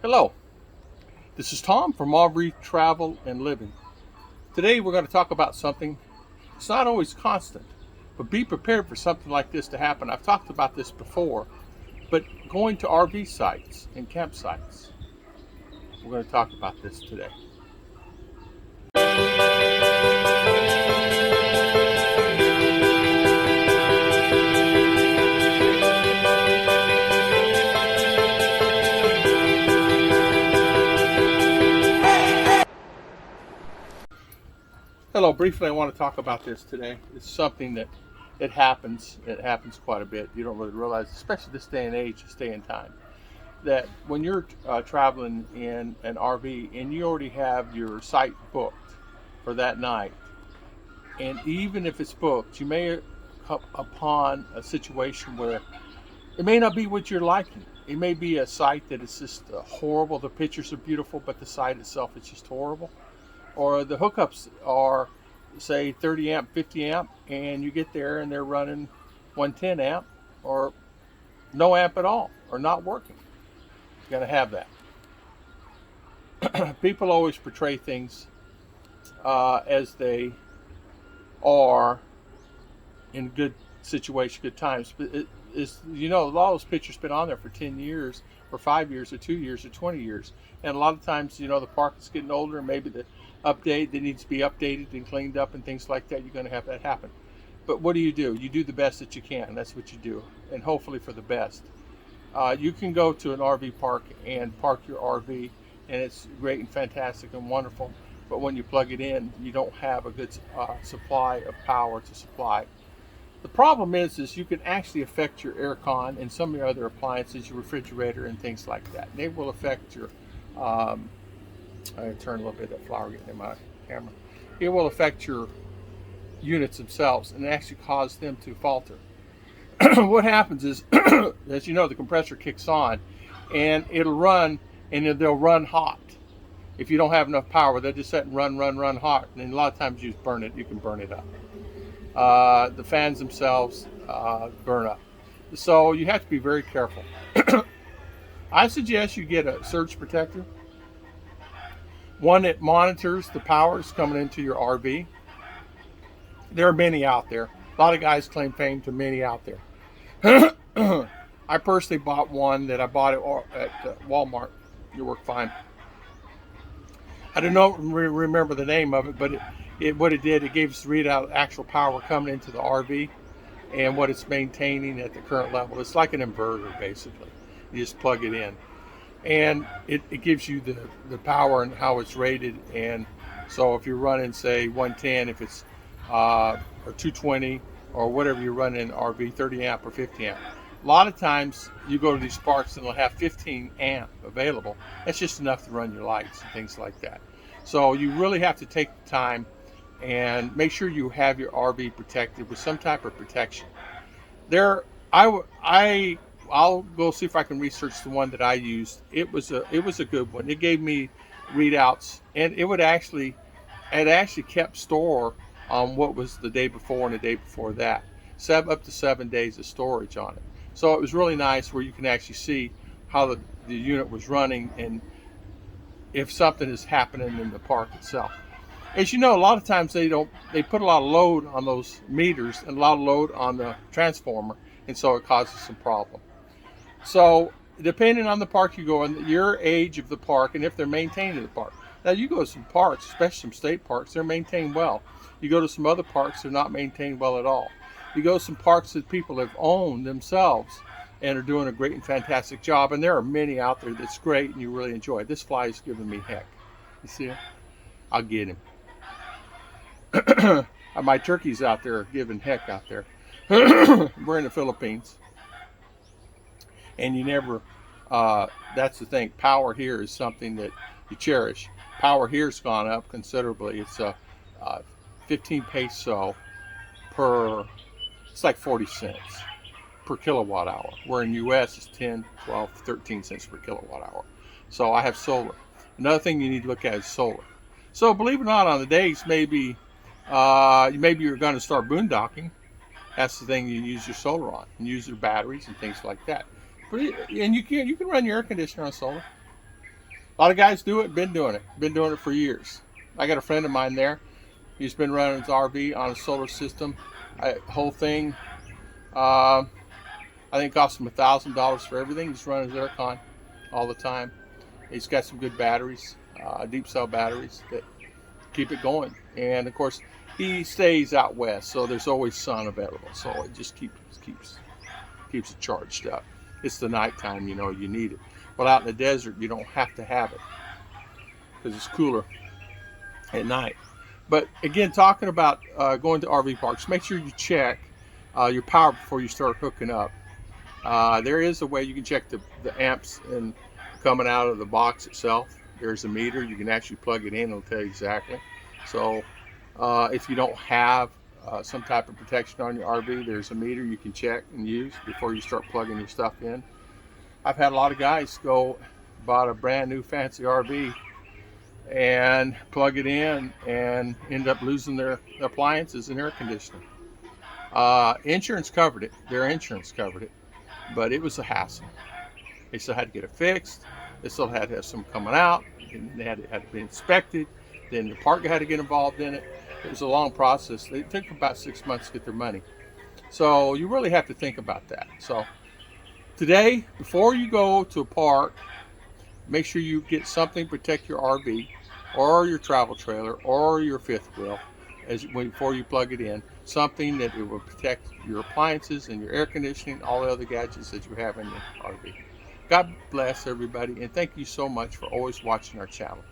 Hello, this is Tom from Aubrey Travel and Living. Today we're going to talk about something that's not always constant, but be prepared for something like this to happen. I've talked about this before, but going to RV sites and campsites. We're going to talk about this today. Hello, briefly I want to talk about this today. It's something that it happens. It happens quite a bit. You don't really realize, especially this day and age, this day and time, that when you're traveling in an RV and you already have your site booked for that night, and even if it's booked, you may come upon a situation where it may not be what you're liking. It may be a site that is just horrible. The pictures are beautiful, but the site itself is just horrible. Or the hookups are, say, 30 amp, 50 amp, and you get there and they're running 110 amp or no amp at all, or not working. You're going to have that. People always portray things as they are in good situation, good times. But a lot of those pictures been on there for 10 years, or 5 years, or 2 years, or 20 years. And a lot of times, the park is getting older, and maybe the update that needs to be updated and cleaned up and things like that. You're going to have that happen. But what do? You do the best that you can. That's what you do, and hopefully for the best. You can go to an RV park and park your RV, and it's great and fantastic and wonderful. But when you plug it in, you don't have a good supply of power to supply. The problem is you can actually affect your aircon and some of your other appliances, your refrigerator and things like that. They will affect your, I turn a little bit of that flower getting in my camera. It will affect your units themselves and actually cause them to falter. What happens is, as you know, the compressor kicks on and it'll run, and they'll run hot. If you don't have enough power, they'll just set and run hot. And a lot of times you can burn it up. The fans themselves burn up. So you have to be very careful. I suggest you get a surge protector, one that monitors the power that's coming into your RV. There are many out there. A lot of guys claim fame to many out there. I personally bought one that I bought at Walmart. It worked fine. I don't remember the name of it, but what it did, it gave us the readout actual power coming into the RV and what it's maintaining at the current level. It's like an inverter, basically. You just plug it in, and it gives you the power and how it's rated. And so if you're running, say, 110, if it's or 220 or whatever you're running in RV, 30 amp or 50 amp. A lot of times you go to these parks and they'll have 15 amp available. That's just enough to run your lights and things like that. So you really have to take the time and make sure you have your RV protected with some type of protection. I'll go see if I can research the one that I used. It was a good one. It gave me readouts, and it actually kept store on what was the day before and the day before that. Up to 7 days of storage on it. So it was really nice where you can actually see how the unit was running and if something is happening in the park itself. As you know, a lot of times they put a lot of load on those meters and a lot of load on the transformer, and so it causes some problem. So depending on the park you go and your age of the park and if they're maintaining the park. Now you go to some parks, especially some state parks, they're maintained well. You go to some other parks, they're not maintained well at all. You go to some parks that people have owned themselves and are doing a great and fantastic job, and there are many out there that's great and you really enjoy. This fly is giving me heck. You see it? I'll get him. My turkeys out there are giving heck out there. We're in the Philippines, and you never, that's the thing, power here is something that you cherish. Power here's gone up considerably. It's 15 peso per, it's like 40 cents per kilowatt hour, where in US it's 10, 12, 13 cents per kilowatt hour. So I have solar. Another thing you need to look at is solar. So believe it or not, on the days maybe you're going to start boondocking, that's the thing you use your solar on, and use your batteries and things like that. And you can run your air conditioner on solar. A lot of guys do it, been doing it for years. I got a friend of mine there. He's been running his RV on a solar system. Whole thing, I think, cost him $1,000 for everything. He's running his aircon all the time. He's got some good batteries, deep cell batteries that keep it going. And of course, he stays out west, so there's always sun available. So it just keeps it charged up. It's the nighttime, you need it. But out in the desert, you don't have to have it because it's cooler at night. But again, talking about going to RV parks, make sure you check your power before you start hooking up. There is a way you can check the amps and coming out of the box itself. There's a meter. You can actually plug it in. It'll tell you exactly. So if you don't have some type of protection on your RV, there's a meter you can check and use before you start plugging your stuff in. I've had a lot of guys bought a brand new fancy RV and plug it in and end up losing their appliances and air conditioning. Insurance covered it. Their insurance covered it, but it was a hassle. They still had to get it fixed. They still had to have some coming out. And they had to be inspected. Then the park had to get involved in it. It was a long process. It took about 6 months to get their money. So you really have to think about that. So today, before you go to a park, make sure you get something to protect your RV or your travel trailer or your fifth wheel before you plug it in. Something that it will protect your appliances and your air conditioning, all the other gadgets that you have in your RV. God bless everybody, and thank you so much for always watching our channel.